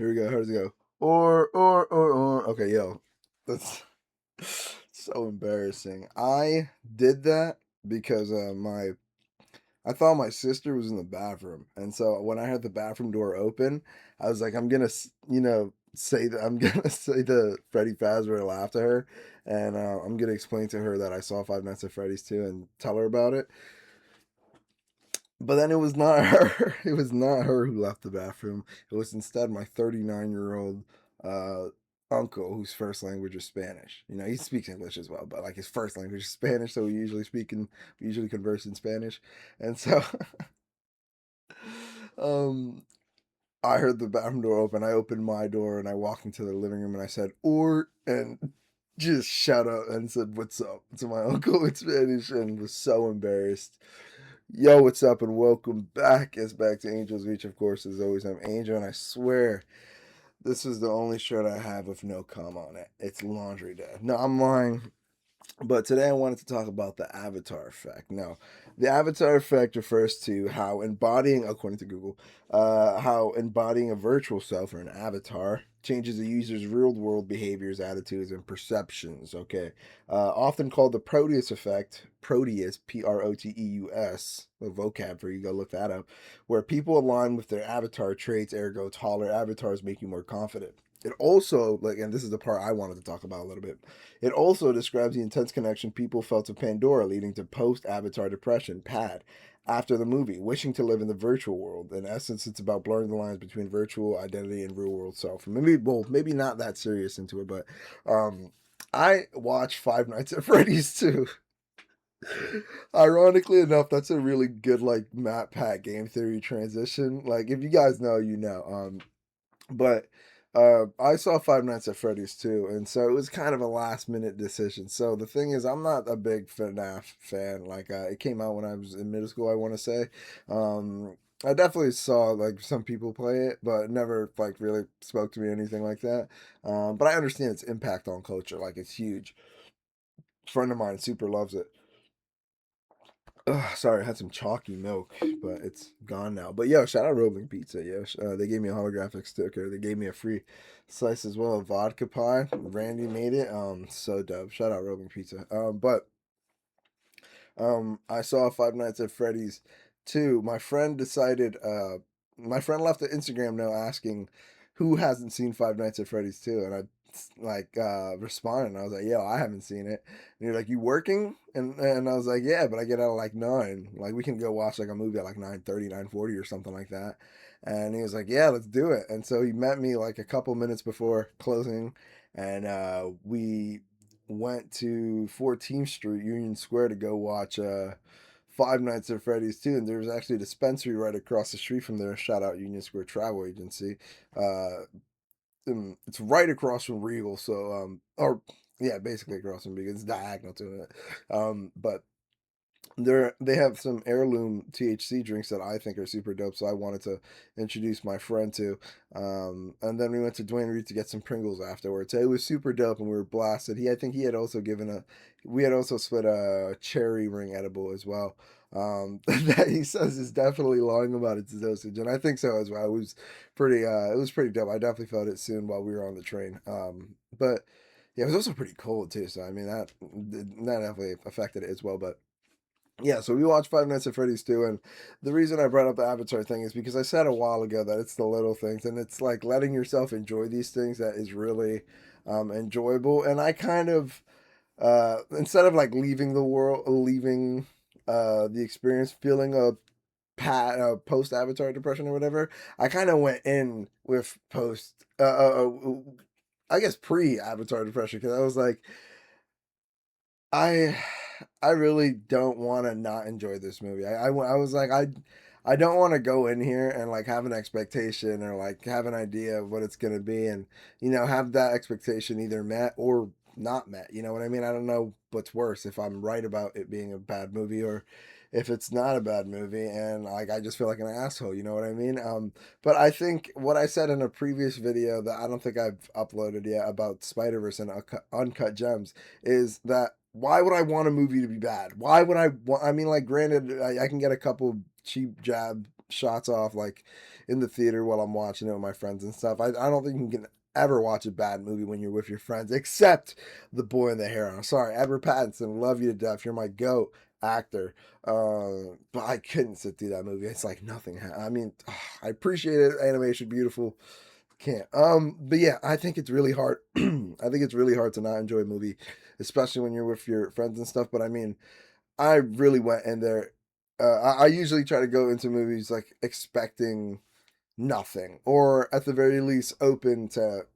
Here we go. How does it go? Or. Okay, yo. That's so embarrassing. I did that because I thought my sister was in the bathroom. And so when I had the bathroom door open, I was like, I'm gonna, say that I'm gonna say the Freddy Fazbear laugh to her, and I'm gonna explain to her that I saw Five Nights at Freddy's too, and tell her about it. But then it was not her. It was not her who left the bathroom. It was instead my 39-year-old uh, uncle, whose first language is Spanish. You know, he speaks English as well, but like his first language is Spanish, so we usually converse in Spanish. And so, um, I heard the bathroom door open. I opened my door and I walked into the living room and I said, "Or," and just shut up and said, "What's up?" to my uncle in Spanish, and was so embarrassed. Yo, what's up, and welcome back. It's back to Angel's Reach, of course. As always, I'm Angel, and I swear this is the only shirt I have with no cum on it. It's laundry day. No, I'm lying. But today I wanted to talk about the avatar effect. Now, the avatar effect refers to how embodying, according to Google, how embodying a virtual self or an avatar changes a user's real world behaviors, attitudes, and perceptions. Okay. Often called the Proteus effect, Proteus, Proteus, the vocab for you, go look that up, where people align with their avatar traits, ergo, taller avatars make you more confident. It also, like, and this is the part I wanted to talk about a little bit, it also describes the intense connection people felt to Pandora, leading to post Avatar depression, PAD, after the movie, wishing to live in the virtual world. In essence, it's about blurring the lines between virtual identity and real world self. Maybe, well, maybe not that serious into it, but I watched Five Nights at Freddy's too. Ironically enough, that's a really good like Matt Pat game theory transition. Like if you guys know, you know. But I saw Five Nights at Freddy's too, and so it was kind of a last minute decision. So the thing is, I'm not a big FNAF fan. Like it came out when I was in middle school, I want to say. I definitely saw like some people play it, but never like really spoke to me or anything like that. But I understand its impact on culture. Like it's huge. A friend of mine super loves it. Ugh, sorry, I had some chalky milk, but it's gone now. But yo, shout out Rolling Pizza. Yo, they gave me a holographic sticker. They gave me a free slice as well of vodka pie. Randy made it. So dope. Shout out Rolling Pizza. I saw Five Nights at Freddy's too. My friend left an Instagram note asking who hasn't seen Five Nights at Freddy's too, and I like responded. And I was like, "Yo, I haven't seen it." And you're like, "You working?" And I was like, "Yeah, but I get out at like 9. Like we can go watch like a movie at like 9:30, 9:40 or something like that." And he was like, "Yeah, let's do it." And so he met me like a couple minutes before closing, and we went to 14th Street, Union Square, to go watch Five Nights at Freddy's too. And there was actually a dispensary right across the street from there. Shout out Union Square Travel Agency. Uh, it's right across from Regal. So, or yeah, basically across from Regal. It's diagonal to it. But they have some heirloom THC drinks that I think are super dope, so I wanted to introduce my friend to. And then we went to Dwayne Reed to get some Pringles afterwards. It was super dope, and we were blasted. I think he had also we had also split a cherry ring edible as well. That he says is definitely lying about its dosage, and I think so as well. It was pretty dope. I definitely felt it soon while we were on the train. But yeah, it was also pretty cold too. So I mean that definitely affected it as well. But yeah, so we watched Five Nights at Freddy's too, and the reason I brought up the Avatar thing is because I said a while ago that it's the little things, and it's like letting yourself enjoy these things that is really enjoyable. And I kind of, instead of like leaving the experience feeling a post Avatar depression or whatever, I kind of went in with I guess pre Avatar depression because I was like, I I really don't want to not enjoy this movie. I was like I don't want to go in here and like have an expectation or like have an idea of what it's gonna be, and have that expectation either met or not met. You know what I mean? I don't know what's worse, if I'm right about it being a bad movie or if it's not a bad movie and like I just feel like an asshole. You know what I mean? But I think what I said in a previous video that I don't think I've uploaded yet about Spider Verse and Uncut Gems is that why would I want a movie to be bad? Why would I want? I mean, like, granted, I can get a couple cheap jab shots off like in the theater while I'm watching it with my friends and stuff. I don't think you can ever watch a bad movie when you're with your friends, except The Boy and the Heron. I'm sorry, Edward Pattinson, love you to death. You're my goat actor. But I couldn't sit through that movie. It's like nothing. I mean, I appreciate it. Animation, beautiful. Can't. But yeah, I think it's really hard. I think it's really hard to not enjoy a movie, especially when you're with your friends and stuff. But I mean, I really went in there. I usually try to go into movies like expecting nothing, or at the very least, open to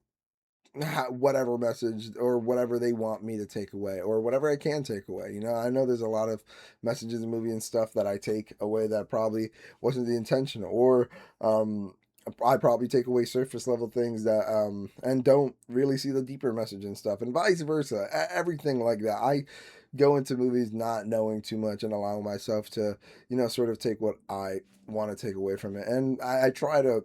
whatever message or whatever they want me to take away or whatever I can take away. You know, I know there's a lot of messages in movie and stuff that I take away that probably wasn't the intention, or um I probably take away surface level things that and don't really see the deeper message and stuff, and vice versa. Everything like that. I go into movies not knowing too much and allowing myself to, sort of take what I want to take away from it. And I try to,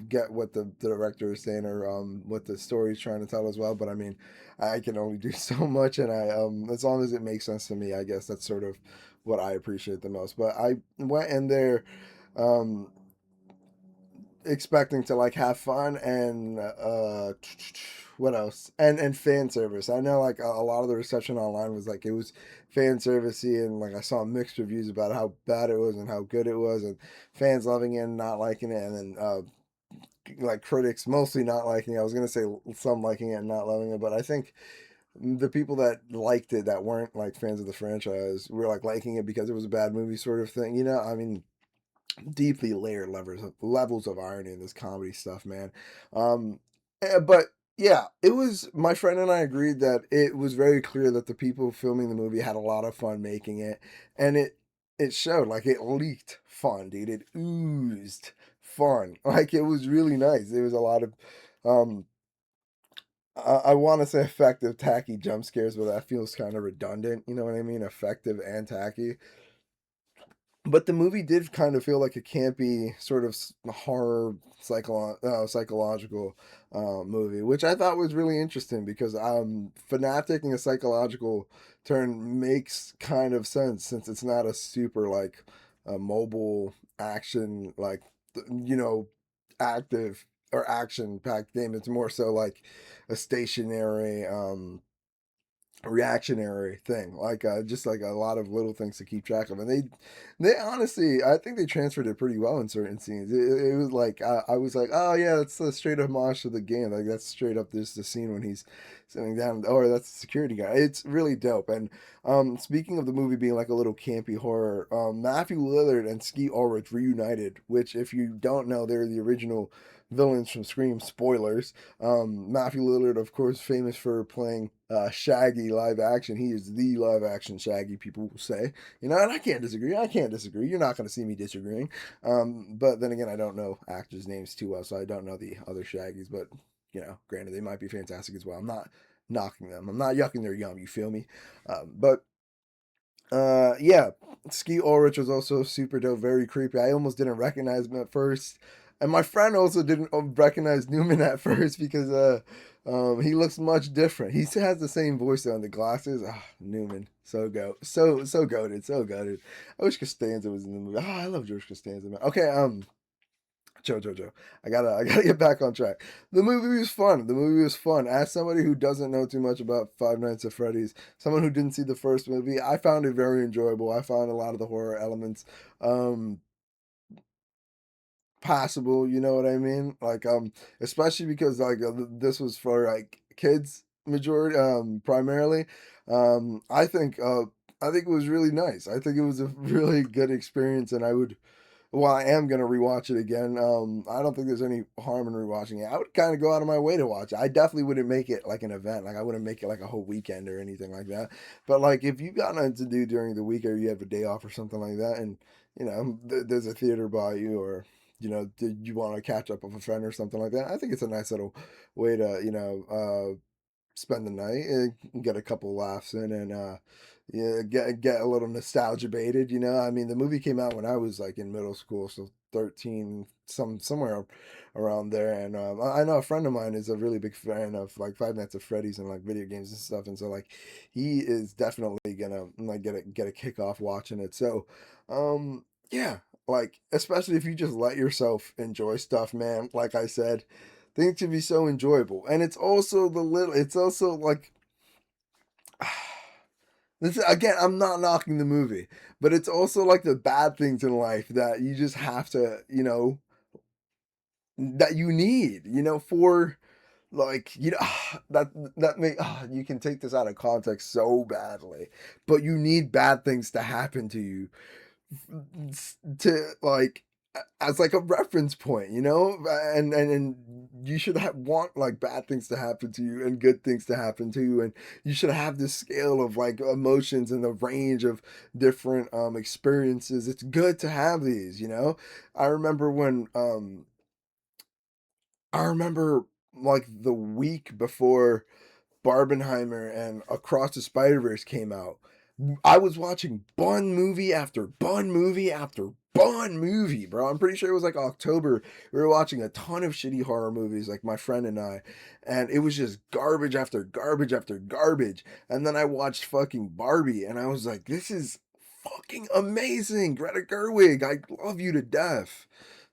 get what the director is saying, or what the story is trying to tell as well. But I mean, I can only do so much, and as long as it makes sense to me, I guess that's sort of what I appreciate the most. But I went in there um expecting to like have fun and what else, and fan service. I know like a lot of the reception online was like it was fan servicey, and like I saw mixed reviews about how bad it was and how good it was, and fans loving it and not liking it, and then like critics mostly not liking it. I was gonna say some liking it and not loving it, but I think the people that liked it, that weren't like fans of the franchise, were like liking it because it was a bad movie sort of thing. I mean, deeply layered levels of irony in this comedy stuff, man. But yeah, it was, my friend and I agreed that it was very clear that the people filming the movie had a lot of fun making it, and it showed. Like it leaked fun, dude. It oozed fun. Like it was really nice. There was a lot of um I want to say effective tacky jump scares, but that feels kind of redundant. You know what I mean? Effective and tacky. But the movie did kind of feel like a campy sort of horror psychological movie, which I thought was really interesting because fanatic in a psychological turn makes kind of sense, since it's not a super like mobile action, like you know active or action packed game. It's more so like a stationary reactionary thing, like just like a lot of little things to keep track of. And they honestly, I think they transferred it pretty well in certain scenes. It was like I was like, oh yeah, that's a straight homage to the game. Like that's straight up this the scene when he's sitting down, or that's the security guy. It's really dope. And speaking of the movie being like a little campy horror, Matthew Lillard and Skeet Ulrich reunited, which if you don't know, they're the original villains from Scream. Spoilers. Matthew Lillard, of course, famous for playing Shaggy live action. He is the live action Shaggy, people will say. And I can't disagree. I can't disagree. You're not going to see me disagreeing. But then again, I don't know actors' names too well, so I don't know the other Shaggies. But, granted, they might be fantastic as well. I'm not knocking them. I'm not yucking their yum, you feel me? But yeah, Ski Ulrich was also super dope, very creepy. I almost didn't recognize him at first, and my friend also didn't recognize Newman at first because he looks much different. He still has the same voice on the glasses. Ah, Newman, so goated, so goated. I wish Costanza was in the movie. Ah, I love George Costanza, man. Okay, Joe. I gotta get back on track. The movie was fun. The movie was fun. As somebody who doesn't know too much about Five Nights at Freddy's, someone who didn't see the first movie, I found it very enjoyable. I found a lot of the horror elements um passable, you know what I mean? Like especially because like this was for like kids majority primarily. I think it was really nice. I think it was a really good experience, and I would, well, I am gonna rewatch it again. I don't think there's any harm in rewatching it. I would kind of go out of my way to watch it. I definitely wouldn't make it like an event. Like I wouldn't make it like a whole weekend or anything like that. But like if you got nothing to do during the week, or you have a day off or something like that, and there's a theater by you, or did you want to catch up with a friend or something like that? I think it's a nice little way to spend the night and get a couple laughs in, and yeah, get a little nostalgia baited. I mean, the movie came out when I was like in middle school, so 13, somewhere around there. And I know a friend of mine is a really big fan of like Five Nights at Freddy's and like video games and stuff, and so like he is definitely gonna like get a kick off watching it. So yeah, like, especially if you just let yourself enjoy stuff, man. Like I said, things can be so enjoyable, and it's also the little. It's also like this again. I'm not knocking the movie, but it's also like the bad things in life that you just have to, that you need, for like, that you can take this out of context so badly, but you need bad things to happen to you to like as like a reference point, and you should want like bad things to happen to you and good things to happen to you, and you should have this scale of like emotions and the range of different experiences. It's good to have these. I remember when I remember like the week before Barbenheimer and Across the Spider-Verse came out, I was watching Bun movie after Bun movie after Bun movie, bro. I'm pretty sure it was like October. We were watching a ton of shitty horror movies, like my friend and I, and it was just garbage after garbage after garbage. And then I watched fucking Barbie, and I was like, this is fucking amazing. Greta Gerwig, I love you to death.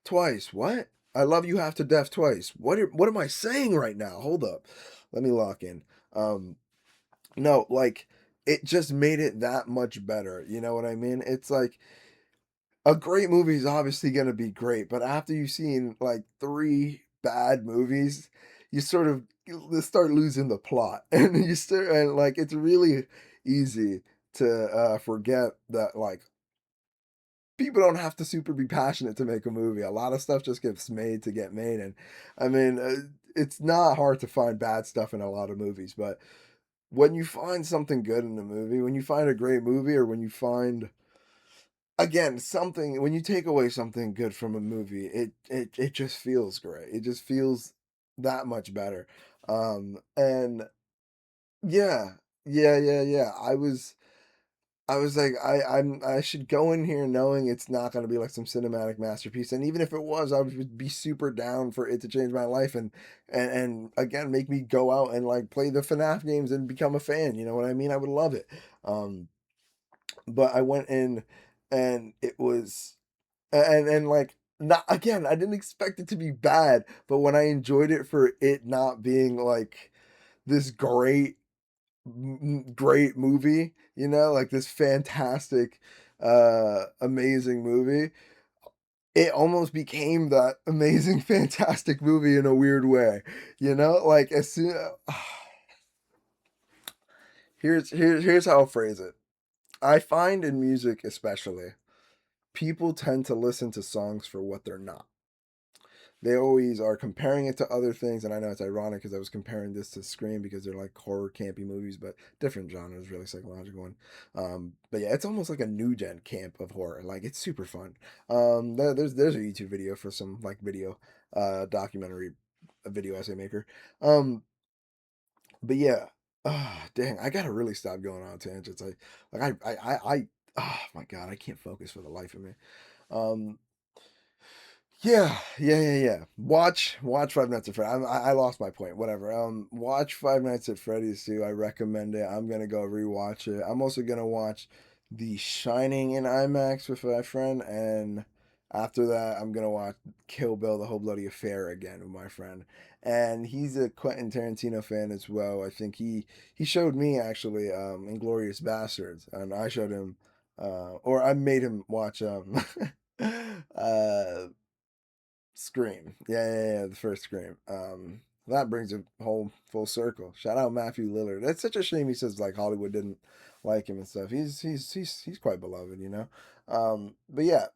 Twice. What? I love you half to death twice. What am I saying right now? Hold up. Let me lock in. Um, no, like it just made it that much better. You know what I mean? It's like a great movie is obviously going to be great, but after you've seen like three bad movies, you start losing the plot, and like it's really easy to forget that like people don't have to super be passionate to make a movie. A lot of stuff just gets made to get made, and I mean, it's not hard to find bad stuff in a lot of movies, but when you find something good in a movie, when you find a great movie, or when you find again something, when you take away something good from a movie, it just feels great. It just feels that much better. And yeah, yeah. I was like, I should go in here knowing it's not gonna be like some cinematic masterpiece, and even if it was, I would be super down for it to change my life, and again make me go out and like play the FNAF games and become a fan. You know what I mean? I would love it. Um, but I went in, and it was, and like not again. I didn't expect it to be bad, but when I enjoyed it for it not being like this great movie, like this fantastic, amazing movie. It almost became that amazing, fantastic movie in a weird way, like as soon here's how I'll phrase it. I find in music especially, people tend to listen to songs for what they're not. They always are comparing it to other things, and I know it's ironic because I was comparing this to Scream because they're like horror campy movies, but different genres, really psychological one. But yeah, it's almost like a new gen camp of horror. Like it's super fun. There's a YouTube video for some like video documentary, a video essay maker. Um, but yeah, dang, I gotta really stop going on tangents. Oh my god, I can't focus for the life of me. Um, yeah. Watch Five Nights at Freddy's. I lost my point. Whatever. Watch Five Nights at Freddy's too. I recommend it. I'm gonna go rewatch it. I'm also gonna watch The Shining in IMAX with my friend, and after that, I'm gonna watch Kill Bill: The Whole Bloody Affair again with my friend. And he's a Quentin Tarantino fan as well. I think he showed me actually Inglorious Bastards, and I showed him, or I made him watch uh Scream. Yeah, the first Scream. That brings it whole full circle. Shout out Matthew Lillard. That's such a shame he says like Hollywood didn't like him and stuff. He's quite beloved. But yeah,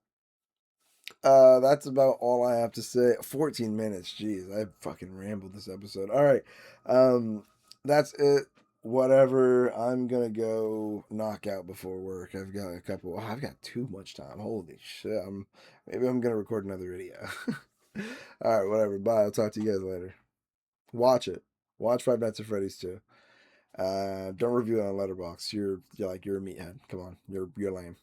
that's about all I have to say. 14 minutes. Jeez, I fucking rambled this episode. All right. That's it. Whatever. I'm gonna go knock out before work. I've got too much time. Holy shit. Maybe I'm gonna record another video. All right, whatever. Bye. I'll talk to you guys later. Watch it. Watch Five Nights at Freddy's too. Don't review it on Letterboxd. You're a meathead. Come on. You're lame.